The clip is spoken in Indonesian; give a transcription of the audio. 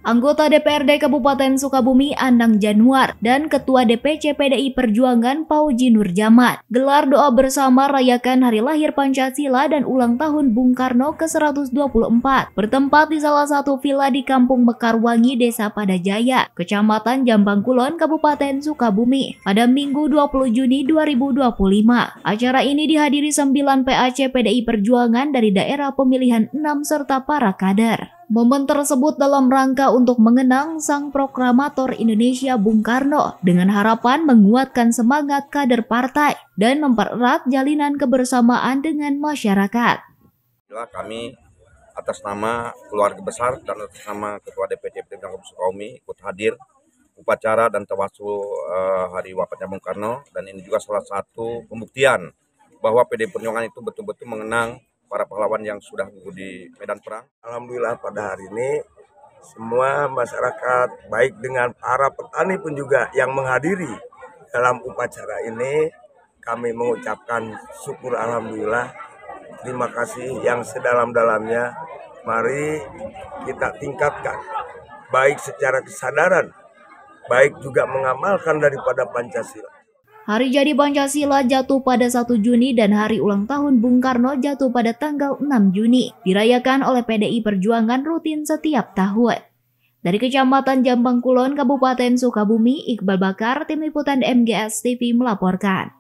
Anggota DPRD Kabupaten Sukabumi Anang Januar dan Ketua DPC PDI Perjuangan Pauji Nurjaman gelar doa bersama rayakan hari lahir Pancasila dan ulang tahun Bung Karno ke-124 bertempat di salah satu villa di Kampung Mekarwangi, Desa Padajaya, Kecamatan Jambang Kulon, Kabupaten Sukabumi pada Minggu 20 Juni 2025. Acara ini dihadiri 9 PAC PDI Perjuangan dari daerah pemilihan 6 serta para kader. Momen tersebut dalam rangka untuk mengenang sang proklamator Indonesia Bung Karno dengan harapan menguatkan semangat kader partai dan mempererat jalinan kebersamaan dengan masyarakat. Kami atas nama keluarga besar dan atas nama Ketua DPC Perjuangan Sukabumi ikut hadir upacara dan tawasul hari wafatnya Bung Karno, dan ini juga salah satu pembuktian bahwa PDI Perjuangan itu betul-betul mengenang para pahlawan yang sudah gugur di medan perang. Alhamdulillah pada hari ini semua masyarakat baik dengan para petani pun juga yang menghadiri dalam upacara ini, kami mengucapkan syukur alhamdulillah, terima kasih yang sedalam-dalamnya. Mari kita tingkatkan baik secara kesadaran, baik juga mengamalkan daripada Pancasila. Hari jadi Pancasila jatuh pada 1 Juni dan hari ulang tahun Bung Karno jatuh pada tanggal 6 Juni. Dirayakan oleh PDI Perjuangan rutin setiap tahun. Dari Kecamatan Jambang Kulon, Kabupaten Sukabumi, Iqbal Bakar, Tim Liputan MGS TV melaporkan.